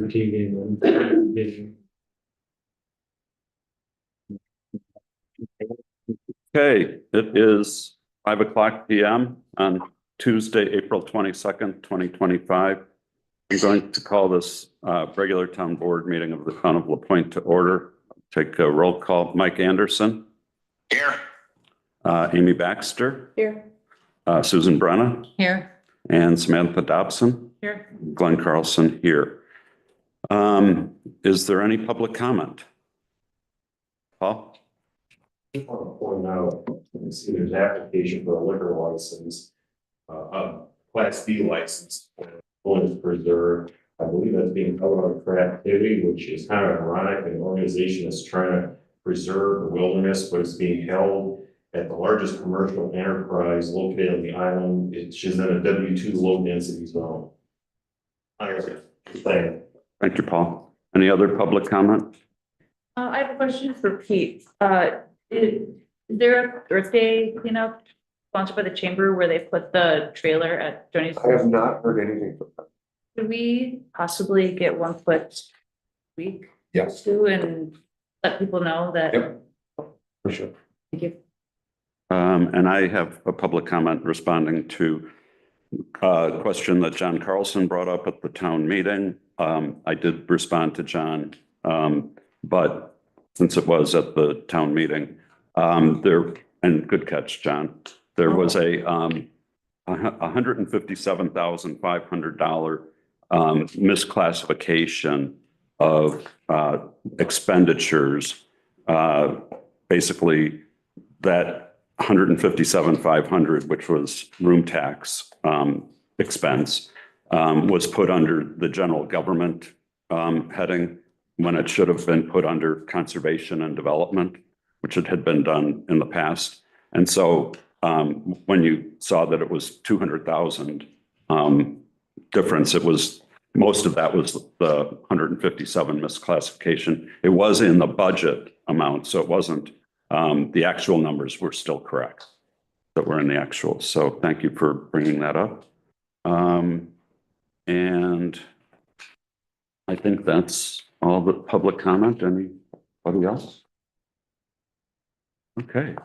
Okay, it is 5:00 p.m. on Tuesday, April 22nd, 2025. I'm going to call this regular town board meeting of the town of LaPointe to order. Take a roll call. Mike Anderson. Here. Amy Baxter. Here. Susan Brenna. Here. And Samantha Dobson. Here. Glenn Carlson here. Is there any public comment? Paul? I just want to point out, you can see there's an application for a liquor license, a Class B license, Wilderness Preserve. I believe that's being covered on Craftivity, which is kind of ironic. An organization that's trying to preserve the wilderness, but it's being held at the largest commercial enterprise located on the island. It's in a W2 low density zone. Thank you, Paul. Any other public comment? I have a question for Pete. Is there a Earth Day cleanup sponsored by the chamber where they put the trailer at Johnny's? I have not heard anything from them. Could we possibly get one foot week? Yes. Too, and let people know that? Yep. For sure. Thank you. And I have a public comment responding to a question that John Carlson brought up at the town meeting. I did respond to John, but since it was at the town meeting, and good catch, John, there was a $157,500 misclassification of expenditures. Basically, that $157,500, which was room tax expense, was put under the general government heading when it should have been put under conservation and development, which it had been done in the past. And so when you saw that it was 200,000 difference, it was most of that was the 157 misclassification. It was in the budget amount, so it wasn't. The actual numbers were still correct that were in the actual. So thank you for bringing that up. And I think that's all the public comment. Anybody else? Okay.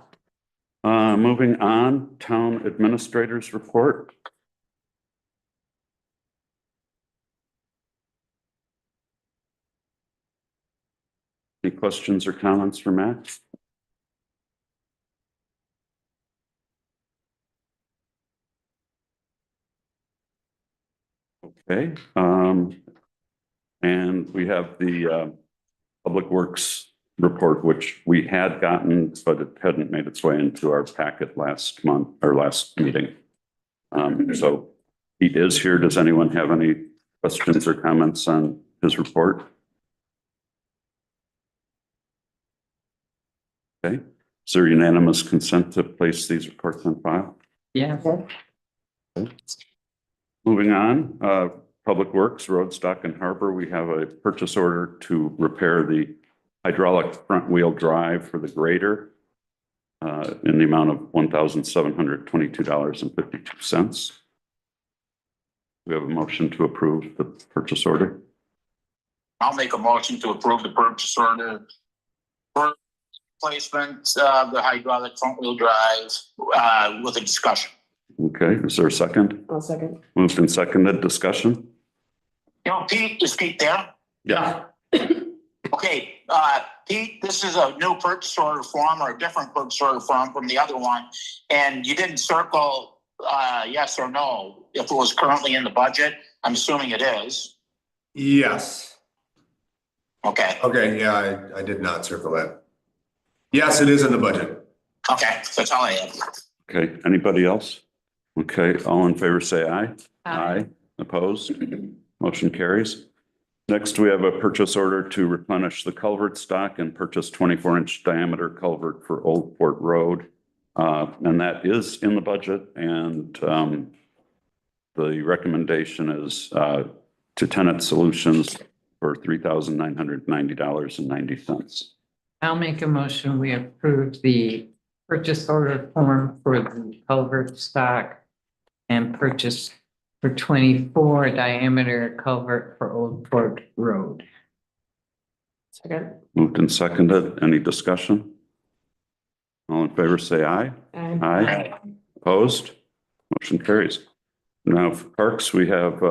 Moving on, town administrators report. Any questions or comments for Matt? Okay, and we have the Public Works report, which we had gotten, but it hadn't made its way into our packet last month or last meeting. So Pete is here. Does anyone have any questions or comments on his report? Okay, is there unanimous consent to place these reports on file? Yeah. Okay. Moving on, Public Works, Road, Stock and Harbor, we have a purchase order to repair the hydraulic front wheel drive for the grader in the amount of $1,722.52. We have a motion to approve the purchase order. I'll make a motion to approve the purchase order for replacement of the hydraulic front wheel drive with a discussion. Okay, is there a second? I'll second. Moved and seconded, discussion? You know, Pete, is Pete there? Yeah. Okay, Pete, this is a new purchase order form or a different purchase order form from the other one. And you didn't circle yes or no if it was currently in the budget. I'm assuming it is. Yes. Okay. Okay, yeah, I did not circle that. Yes, it is in the budget. Okay, that's all I have. Okay, anybody else? Okay, all in favor say aye. Aye. Opposed? Motion carries. Next, we have a purchase order to replenish the culvert stock and purchase 24-inch diameter culvert for Old Port Road. And that is in the budget, and the recommendation is to Tenant Solutions for $3,990.90. I'll make a motion. We approve the purchase order form for the culvert stock and purchase for 24 diameter culvert for Old Port Road. Second. Moved and seconded. Any discussion? All in favor, say aye. Aye. Opposed? Motion carries. Now for Parks, we have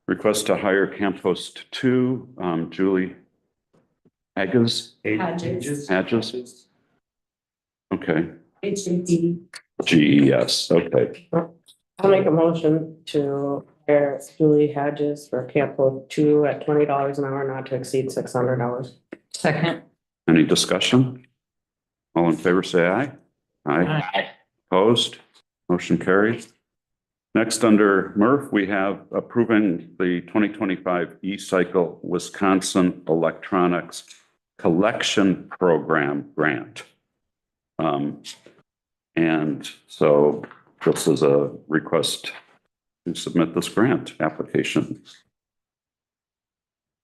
request to hire Camp Host 2, Julie Haggis. Hadges. Okay, HAD. GES, okay. I'll make a motion to hire Julie Hedges for Camp Hope 2 at $20 an hour, not to exceed $600. Second. Any discussion? All in favor, say aye. Aye. Aye. Opposed? Motion carries. Next, under Murph, we have approving the 2025 E-Cycle Wisconsin Electronics Collection Program Grant. And so this is a request to submit this grant application.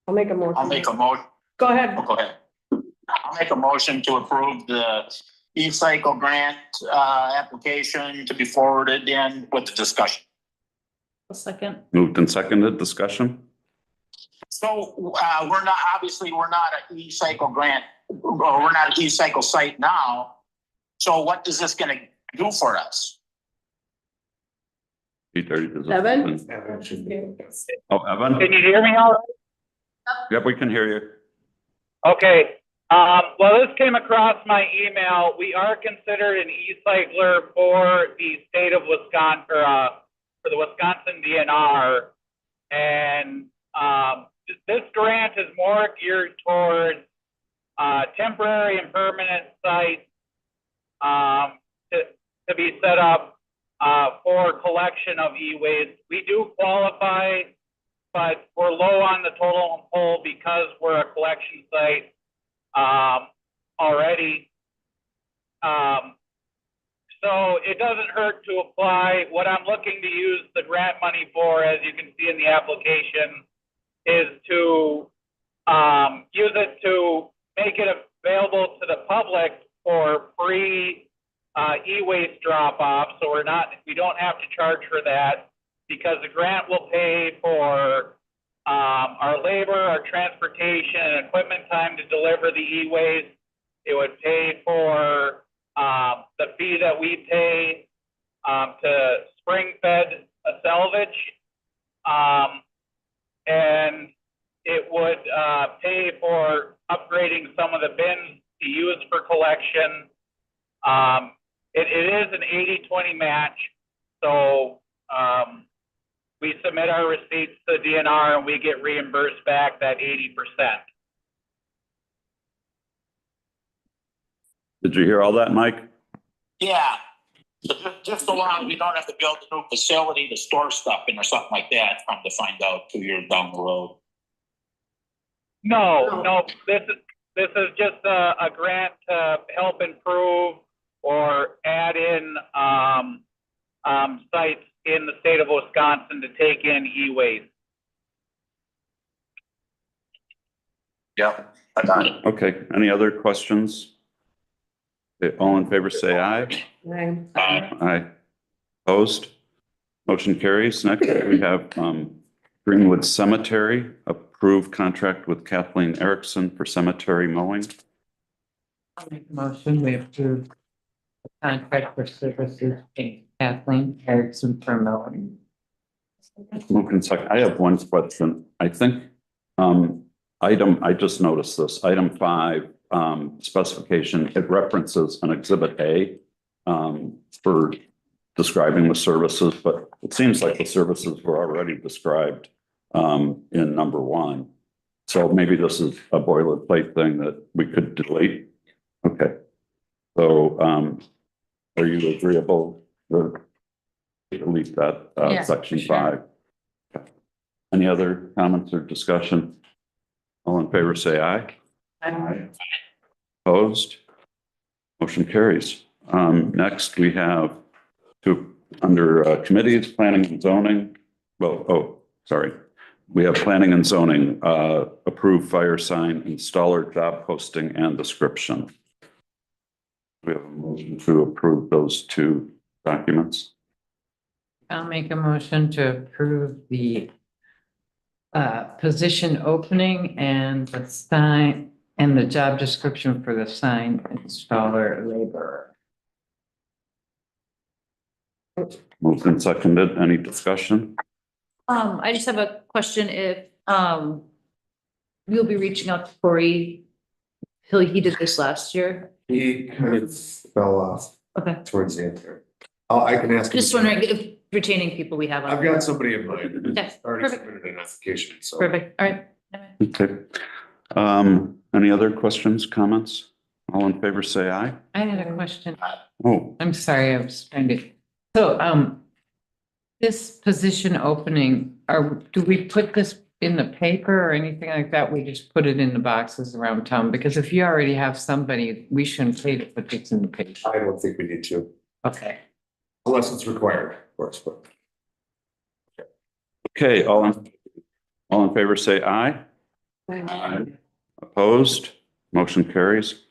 I'll make a motion. I'll make a motion. Go ahead. Go ahead. I'll make a motion to approve the E-Cycle grant application to be forwarded in with the discussion. A second. Moved and seconded, discussion? So we're not, obviously, we're not an E-Cycle grant, or we're not an E-Cycle site now. So what is this gonna do for us? Evan? Oh, Evan? Can you hear me all right? Yep, we can hear you. Okay. Well, this came across my email. We are considered an e-cycler for the state of Wisconsin, for the Wisconsin DNR. And this grant is more geared towards temporary and permanent sites to be set up for collection of e-waste. We do qualify, but we're low on the total poll because we're a collection site already. So it doesn't hurt to apply. What I'm looking to use the grant money for, as you can see in the application, is to use it to make it available to the public for free e-waste drop-off. So we don't have to charge for that, because the grant will pay for our labor, our transportation, and equipment time to deliver the e-waste. It would pay for the fee that we pay to spring-fed salvage, and it would pay for upgrading some of the bins to use for collection. It is an 80-20 match, so we submit our receipts to the DNR and we get reimbursed back that 80%. Did you hear all that, Mike? Yeah. So just so long, we don't have to build a new facility to store stuff in or something like that, come to find out 2 years down the road. No, this is just a grant to help improve or add in sites in the state of Wisconsin to take in e-waste. Yep, I got it. Okay, any other questions? Okay, all in favor, say aye. Aye. Opposed? Motion carries. Next, we have Greenwood Cemetery, approved contract with Kathleen Erickson for cemetery mowing. I'll make a motion, we approve the contract for services to Kathleen Erickson for mowing. Moved and seconded. I have one question. I think I just noticed this, item 5, specification, it references an exhibit A for describing the services, but it seems like the services were already described in number 1. So maybe this is a boilerplate thing that we could delete. Okay. So are you agreeable to delete that Yeah, section sure. 5? Okay. Any other comments or discussion? All in favor, say aye. Aye. Opposed? Motion carries. Next, we have under committees, planning and zoning. We have planning and zoning, approved fire sign installer job posting and description. We have a motion to approve those 2 documents. I'll make a motion to approve the position opening and the sign and the job description for the sign installer laborer. Moved and seconded. Any discussion? I just have a question if, you'll be reaching out to Corey. He did this last year. He kind of fell off Okay, towards the end there. I can ask. him just again. wondering if retaining people we have. on. I've got somebody in mind. Okay, Already perfect. submitted an application, so. Perfect, all right. Okay. Any other questions, comments? All in favor, say aye. I had a question. Oh, I'm sorry, I was trying to. So, this position opening, do we put this in the paper or anything like that? We just put it in the boxes around town? Because if you already have somebody, we shouldn't pay to put this in the paper. I don't think we need to, Okay. unless it's required, of course, but. okay. All in favor, say aye. Aye. Opposed? Motion carries.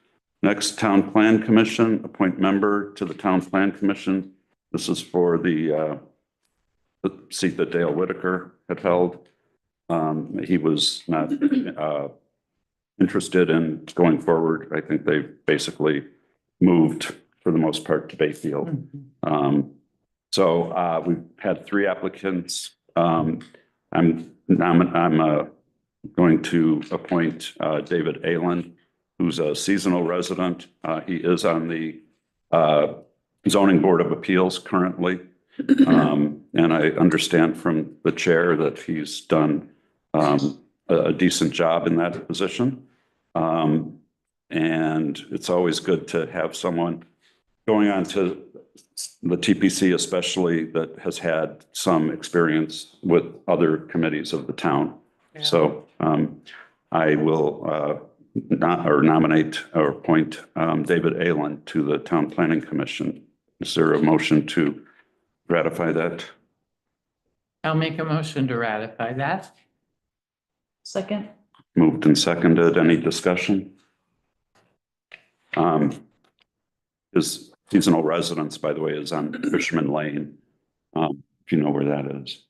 Next, Town Plan Commission, appoint member to the Town Plan Commission. This is for the seat that Dale Whitaker had held. He was not interested in going forward. I think they basically moved for the most part to Bayfield. So we've had 3 applicants. I'm going to appoint David Aylen, who's a seasonal resident. He is on the Zoning Board of Appeals currently. And I understand from the chair that he's done a decent job in that position. And it's always good to have someone going on to the TPC, especially that has had some experience with other committees of the town. Yeah. So I will nominate or appoint David Aylen to the Town Planning Commission. Is there a motion to ratify that? I'll make a motion to ratify that. Second, Moved and seconded. Any discussion? His seasonal residence, by the way, is on Fisherman Lane. If you know where that is.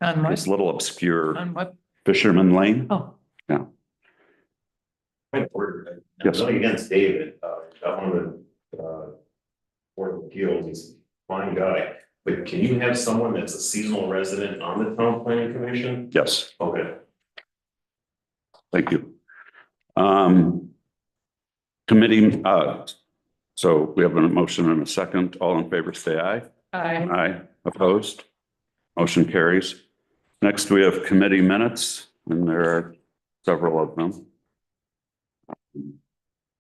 On what? It's a little obscure. On what? Fisherman Lane? Oh, Point of order. Yes. Nothing against David, that one of the Board of Appeals, he's a fine guy, but can you have someone that's a seasonal resident on the Town Planning Commission? Yes, Okay. thank you. Committee, so we have a motion and a second. All in favor, say aye. Aye. Opposed? Motion carries. Next, we have committee minutes, and there are several of them.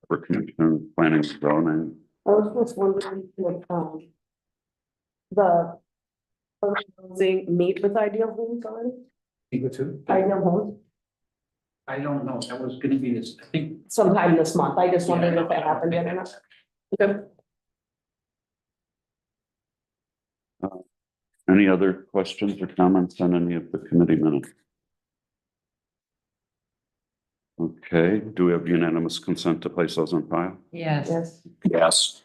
For commission, planning, zoning. I was just wondering, if, the housing meet with Ideal Homes already? Ideal Homes, I don't know, that was gonna be this, I think. sometime this month. I just wondered if that happened yet or not. Okay. Any other questions or comments on any of the committee minutes? Okay, do we have unanimous consent to place those on file? yes. Yes. Yes.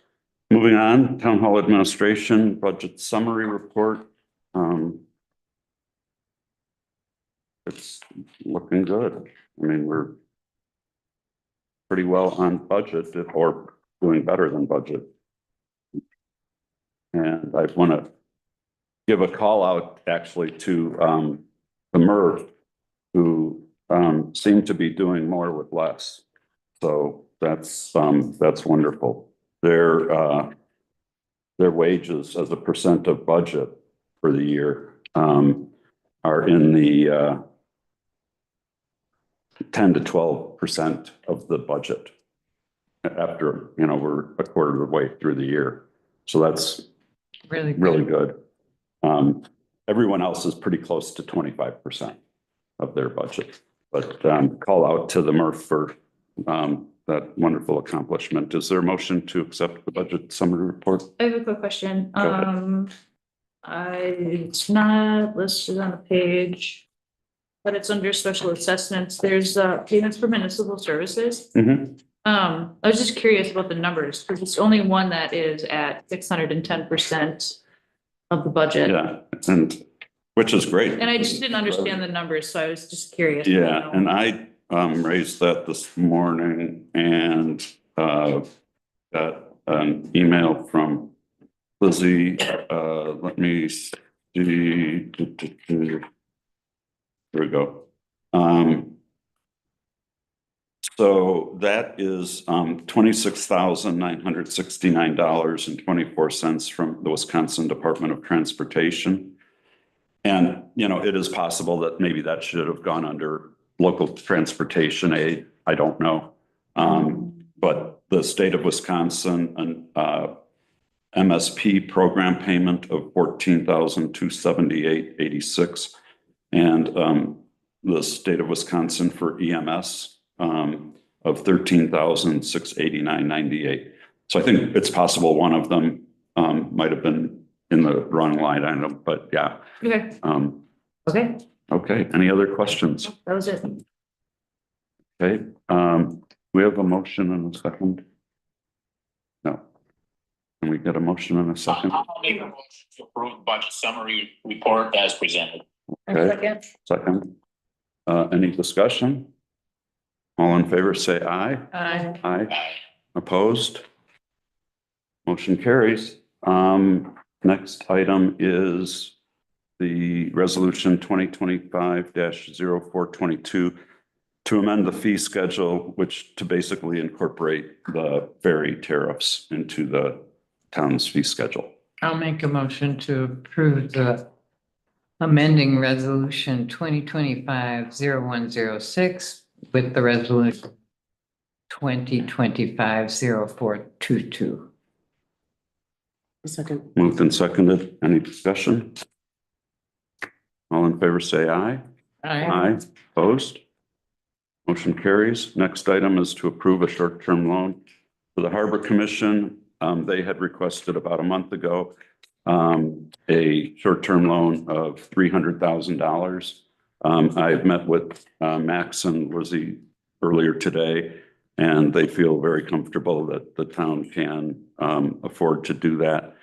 Moving on, Town Hall Administration Budget Summary Report. It's looking good. I mean, we're pretty well on budget or doing better than budget. And I want to give a call out actually to the MRF, who seem to be doing more with less. So that's wonderful. Their wages as a percent of budget for the year are in the 10 to 12% of the budget after, we're a quarter of the way through the year. So that's Really, really good. Everyone else is pretty close to 25% of their budget, but call out to the MRF for that wonderful accomplishment. Is there a motion to accept the budget summary report? I have a quick question. Go ahead. It's not listed on the page, but it's under special assessments. There's payments for municipal services. I was just curious about the numbers, because it's only one that is at 610%. of the budget. Yeah, and, which is great. And I just didn't understand the numbers, so I was just curious. Yeah, and I raised that this morning and got an email from Lizzie. Let me see. Here we go. So that is $26,969.24 from the Wisconsin Department of Transportation. And, you know, it is possible that maybe that should have gone under local transportation aid. I don't know. But the state of Wisconsin, an MSP program payment of $14,278.86. And the state of Wisconsin for EMS of $13,689.98. So I think it's possible one of them might have been in the wrong line item, but yeah. Okay, okay, Okay, any other questions? that was it. Okay, we have a motion and a second? No. Can we get a motion and a second? I'll make a motion to approve the budget summary report as presented. Okay. Second. Any discussion? All in favor, say aye. Aye. Aye. Aye. Opposed? Motion carries. Next item is the resolution 2025-0422 to amend the fee schedule, which to basically incorporate the ferry tariffs into the town's fee schedule. I'll make a motion to approve the amending resolution 2025-0106 with the resolution 2025-0422. A second. Moved and seconded. Any discussion? All in favor, say aye. Aye. Opposed? Motion carries. Next item is to approve a short-term loan for the Harbor Commission. They had requested about a month ago a short-term loan of $300,000. I've met with Max and Lizzie earlier today, and they feel very comfortable that the town can afford to do that.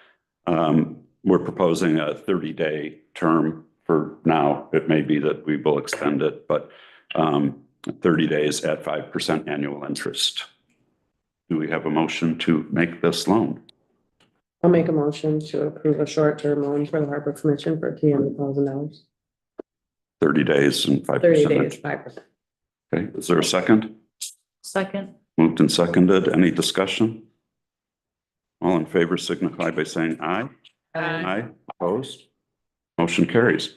We're proposing a 30-day term for now. It may be that we will extend it, but 30 days at 5% annual interest. Do we have a motion to make this loan? I'll make a motion to approve a short-term loan for the Harbor Commission for $300,000. 30 days and 5%. 30 days, 5%. Okay, is there a second? Second. Moved and seconded. Any discussion? All in favor signify by saying aye. Aye. Opposed? Motion carries.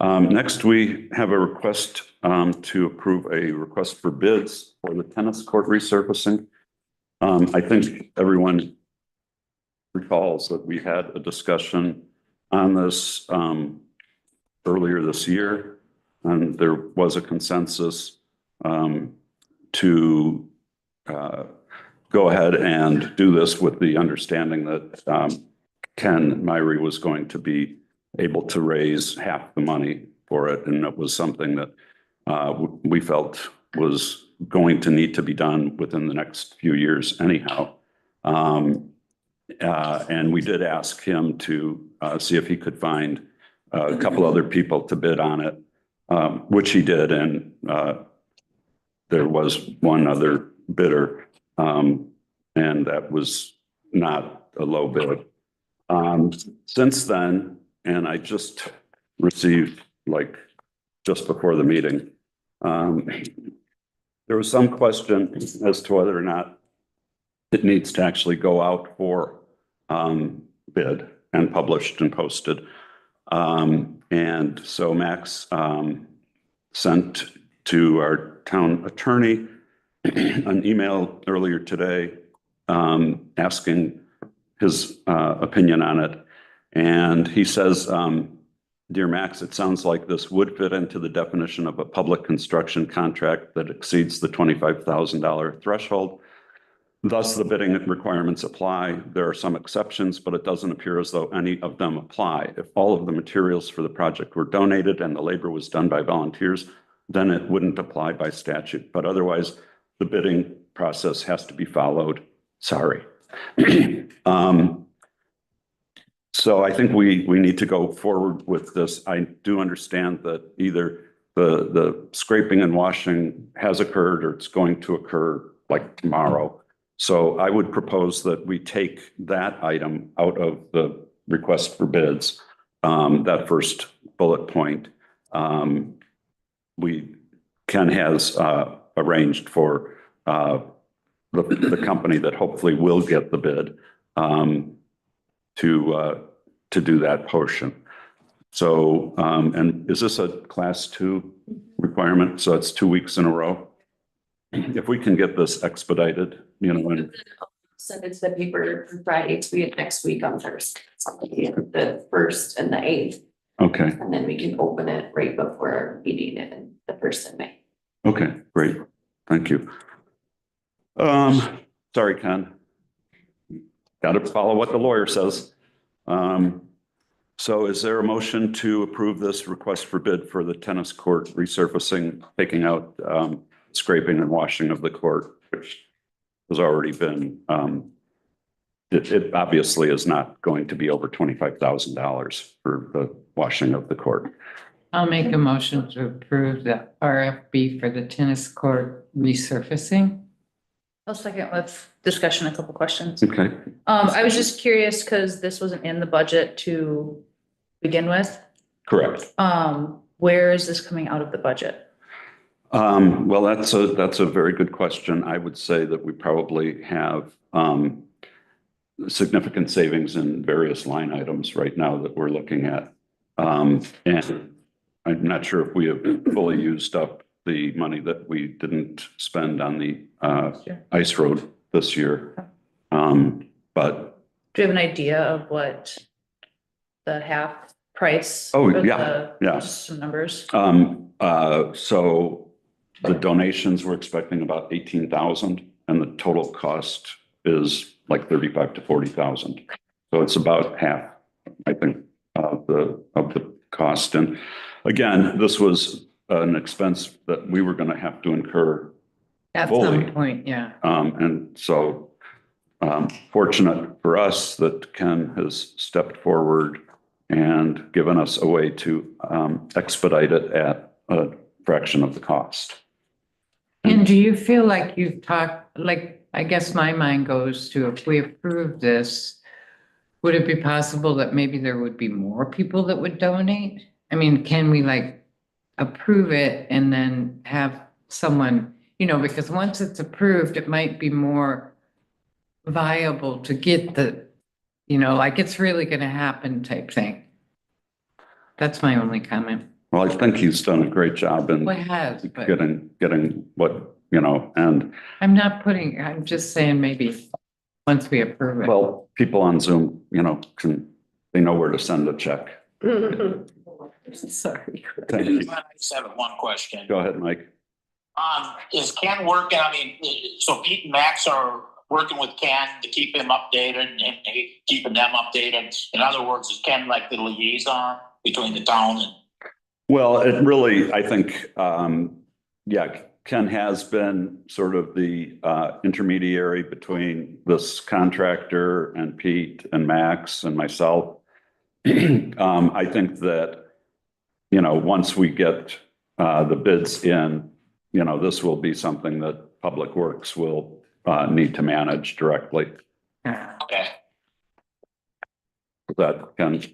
Next, we have a request to approve a request for bids for the tennis court resurfacing. I think everyone recalls that we had a discussion on this earlier this year, and there was a consensus to go ahead and do this with the understanding that Ken Myrie was going to be able to raise half the money for it. And it was something that we felt was going to need to be done within the next few years anyhow. And we did ask him to see if he could find a couple other people to bid on it, which he did. And there was one other bidder, and that was not a low bid. Since then, and I just received, like, just before the meeting, there was some question as to whether or not it needs to actually go out for bid and published and posted. And so Max sent to our town attorney an email earlier today asking his opinion on it. And he says, "Dear Max, it sounds like this would fit into the definition of a public construction contract that exceeds the $25,000 threshold. Thus, the bidding requirements apply. There are some exceptions, but it doesn't appear as though any of them apply. If all of the materials for the project were donated and the labor was done by volunteers, then it wouldn't apply by statute. But otherwise, the bidding process has to be followed. Sorry." So I think we need to go forward with this. I do understand that either the scraping and washing has occurred or it's going to occur like tomorrow. So I would propose that we take that item out of the request for bids, that first bullet point. Ken has arranged for the company that hopefully will get the bid to do that portion. So, and is this a class 2 requirement? So it's 2 weeks in a row? If we can get this expedited, you know, and Send it to the paper for Friday to be next week on Thursday, the 1st and the 8th, okay, and then we can open it right before our meeting in the 1st of May. okay, great. Thank you. Sorry, Ken. Got to follow what the lawyer says. So is there a motion to approve this request for bid for the tennis court resurfacing, taking out scraping and washing of the court, which has already been, it obviously is not going to be over $25,000 for the washing of the court. I'll make a motion to approve the RFB for the tennis court resurfacing. I'll second with discussion, a couple questions. Okay. I was just curious because this wasn't in the budget to begin with. Correct. Where is this coming out of the budget? Well, that's a very good question. I would say that we probably have significant savings in various line items right now that we're looking at. And I'm not sure if we have fully used up the money that we didn't spend on the ice road this year. But Do you have an idea of what the half price? Oh, for yeah, the- yeah. Just some numbers. so the donations, we're expecting about 18,000 and the total cost is like 35 to 40,000. So it's about half, I think, of the cost. And again, this was an expense that we were going to have to incur. At Fully. some point, yeah. And so fortunate for us that Ken has stepped forward and given us a way to expedite it at a fraction of the cost. And do you feel like you've talked, like, I guess my mind goes to, if we approve this, would it be possible that maybe there would be more people that would donate? I mean, can we like approve it and then have someone, you know, because once it's approved, it might be more viable to get the, you know, like it's really going to happen type thing. That's my only comment. Well, I think he's done a great job in Well, it has, but getting what, you know, and I'm just saying maybe once we approve it. well, people on Zoom, you know, they know where to send a check. Sorry. Thank you. I just have one question. Go ahead, Mike. Is Ken working, I mean, so Pete and Max are working with Ken to keep him updated and keeping them updated? In other words, is Ken like the liaison between the town and? Well, it really, I think, yeah, Ken has been sort of the intermediary between this contractor and Pete and Max and myself. I think that, you know, once we get the bids in, you know, this will be something that Public Works will need to manage directly. Okay. Is that kind of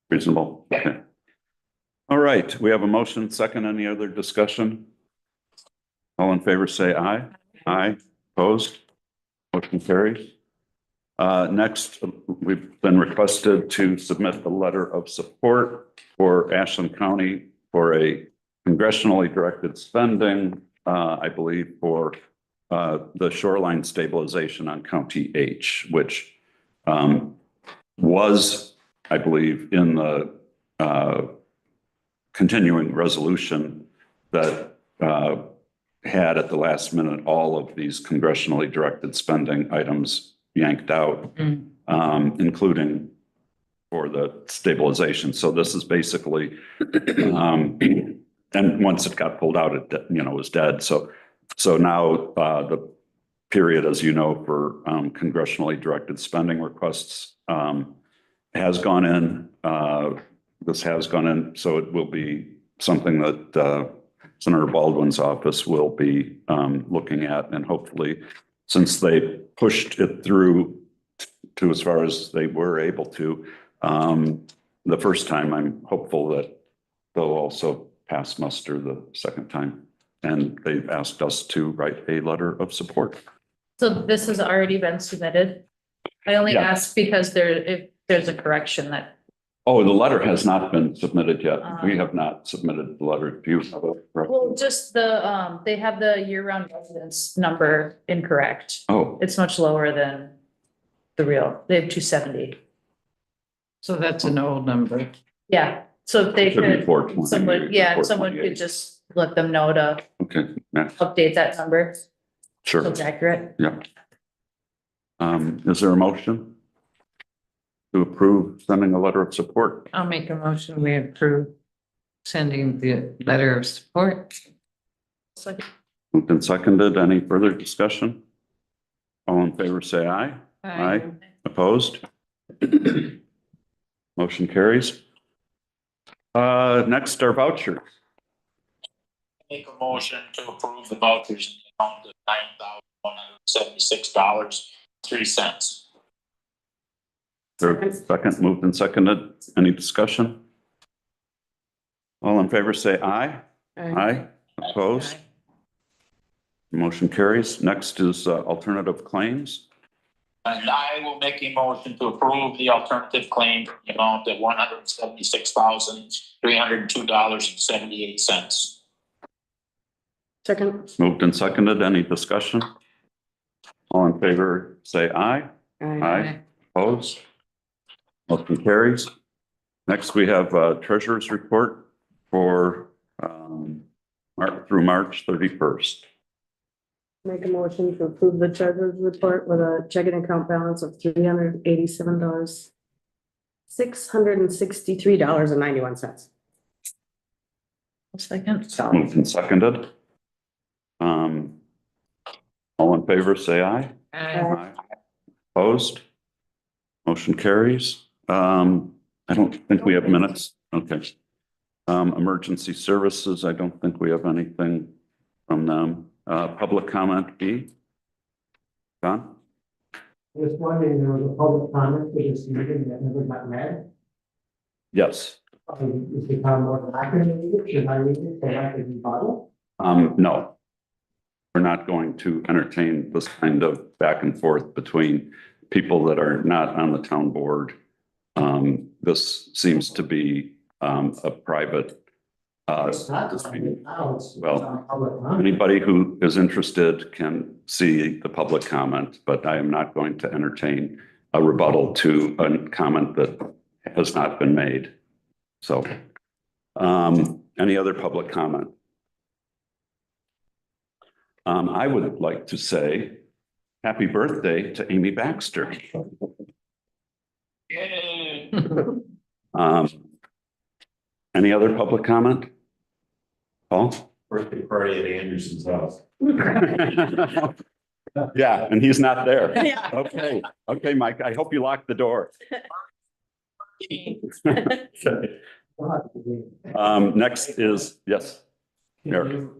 reasonable? Okay. All right, we have a motion, second. Any other discussion? All in favor, say aye. Aye. Opposed? Motion carries. Next, we've been requested to submit the letter of support for Ashland County for a congressionally directed spending, I believe, for the shoreline stabilization on County H, which was, I believe, in the continuing resolution that had at the last minute all of these congressionally directed spending items yanked out, including for the stabilization. So this is basically, and once it got pulled out, it, you know, was dead. So now the period, as you know, for congressionally directed spending requests has gone in, this has gone in, so it will be something that Senator Baldwin's office will be looking at, and hopefully, since they pushed it through to as far as they were able to, the first time, I'm hopeful that they'll also pass muster the second time. And they've asked us to write a letter of support. So this has already been submitted. I only Yeah. asked because if there's a correction that, Oh, the letter has not been submitted yet. We have not submitted the letter. Do you have a well, just they have the year-round residence number incorrect. Oh, It's much lower than the real, they have 270. So that's an old number. Yeah, so if they It should be could, 420, someone, maybe yeah, someone 428. could just let them know to okay, yeah, update that number, so sure. it's accurate. Yeah. Is there a motion to approve sending a letter of support? I'll make a motion, we approve sending the letter of support. Moved and seconded. Any further discussion? All in favor, say aye. Aye. Opposed? Motion carries. Next are vouchers. Make a motion to approve the vouchers in the amount of $9,176.03. Second, moved and seconded. Any discussion? All in favor, say aye. Aye. Opposed? Motion carries. Next is alternative claims. And I will make a motion to approve the alternative claim in the amount of $176,302.78. Second. Moved and seconded. Any discussion? All in favor, say aye. Aye. Opposed? Motion carries. Next, we have treasurer's report for through March 31st. Make a motion to approve the treasurer's report with a checking account balance of $387, $663.91. Second. Moved and seconded. All in favor, say aye. Aye. Opposed? Motion carries. I don't think we have minutes. Okay. Emergency services, I don't think we have anything from them. Public comment, B? Don? Just wondering, there was a public comment for this meeting that never got read. Yes. Is the town more than happy to read it? Should I read it? They have to rebuttal? No. We're not going to entertain this kind of back and forth between people that are not on the town board. This seems to be a private It's not. dispute. Now it's Well, on public comment. Anybody who is interested can see the public comment, but I am not going to entertain a rebuttal to a comment that has not been made. So, any other public comment? I would like to say happy birthday to Amy Baxter. Yay. Any other public comment? Paul? Birthday party at Anderson's house. Yeah, and he's not there. Yeah. Okay, okay, Mike, I hope you locked the door. Next is, yes, Can Eric. you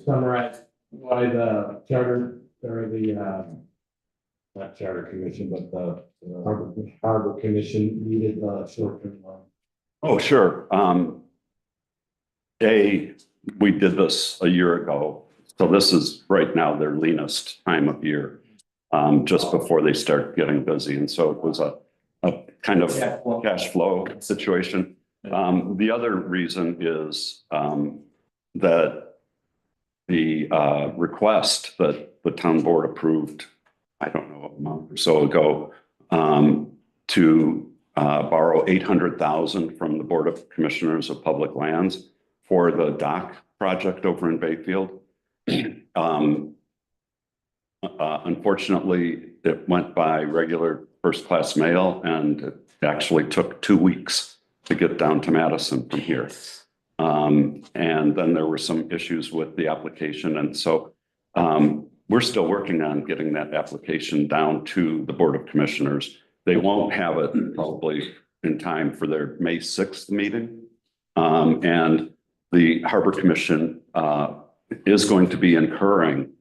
summarize why the charter or the not charter commission, but the harbor commission needed the short-term loan? Oh, sure. We did this a year ago. So this is right now their leanest time of year, just before they start getting busy. And so it was a kind of cash flow situation. The other reason is that the request that the town board approved, I don't know, a month or so ago, to borrow 800,000 from the Board of Commissioners of Public Lands for the dock project over in Bayfield. Unfortunately, it went by regular first-class mail, and it actually took 2 weeks to get down to Madison from here. And then there were some issues with the application. And so we're still working on getting that application down to the Board of Commissioners. They won't have it probably in time for their May 6th meeting. And the Harbor Commission is going to be incurring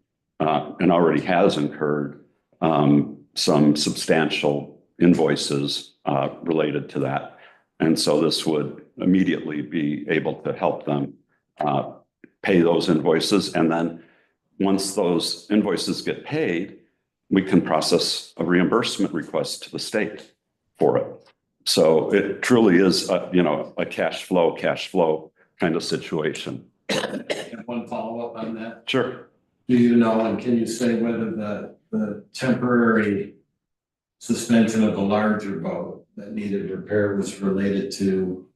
and already has incurred some substantial invoices related to that. And so this would immediately be able to help them pay those invoices. And then once those invoices get paid, we can process a reimbursement request to the state for it. So it truly is, a cash flow kind of situation. And one follow-up on that. Sure. Do you know, and can you say whether the temporary suspension of the larger boat that needed repair was related to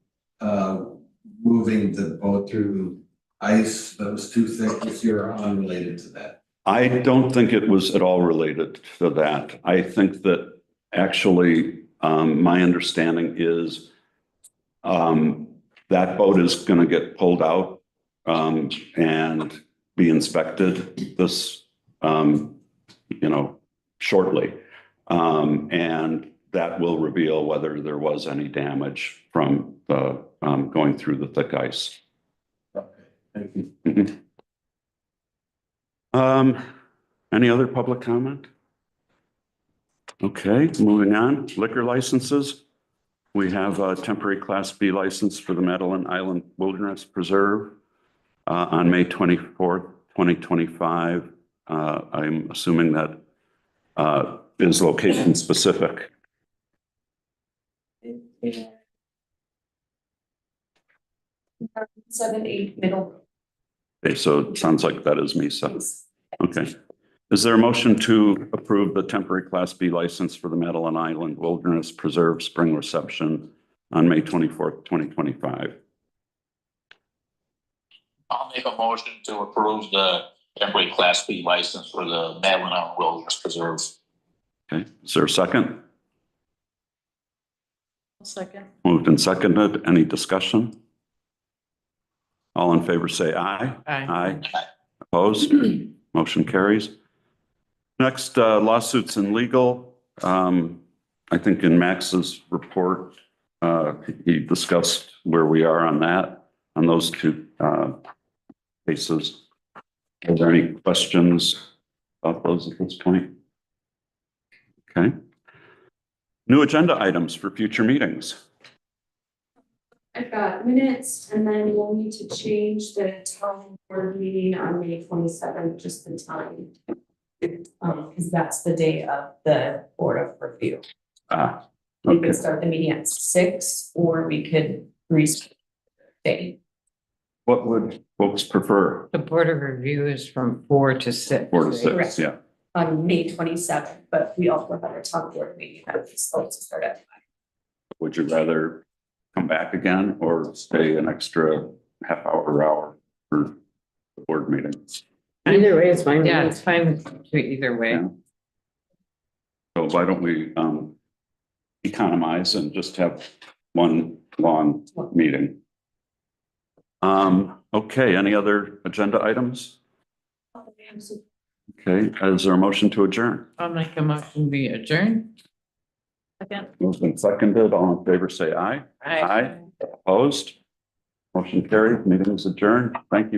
moving the boat through ice that was too thick this year, or unrelated to that? I don't think it was at all related to that. I think that actually, my understanding is that boat is going to get pulled out and be inspected this, shortly. And that will reveal whether there was any damage from the going through the thick ice. Okay, thank you. Mhm. Any other public comment? Okay, moving on, liquor licenses. We have a temporary Class B license for the Madeline Island Wilderness Preserve on May 24th, 2025. I'm assuming that is location specific. 7-8 middle. Okay, so it sounds like that is Mesa. Okay. Is there a motion to approve the temporary Class B license for the Madeline Island Wilderness Preserve Spring Reception on May 24th, 2025? I'll make a motion to approve the temporary Class B license for the Madeline Island Wilderness Preserve. Okay, is there a second? Second. Moved and seconded. Any discussion? All in favor, say aye. Aye. Opposed? Motion carries. Next, lawsuits and legal. I think in Max's report, he discussed where we are on that, on those two cases. Are there any questions about those at this point? Okay. New agenda items for future meetings. I've got minutes, and then we'll need to change the town board meeting on May 27th, just the time. Because that's the day of the board of review. We Okay. could start the meeting at 6, or we could reschedule the day. What would folks prefer? The Board of Review is from 4 to 6. 4 to right? 6, Correct. yeah. On May 27th, but we also have our town board meeting that is supposed to start at 5. Would you rather come back again or stay an extra half hour for the board meeting? Either way is fine. Yeah, it's fine with me either way. Yeah. So why don't we economize and just have one long meeting? Okay, any other agenda items? Okay, is there a motion to adjourn? I'll make a motion, we adjourn. Second. Moved and seconded, all in favor, say aye. Opposed? Motion carried, meeting is adjourned. Thank you.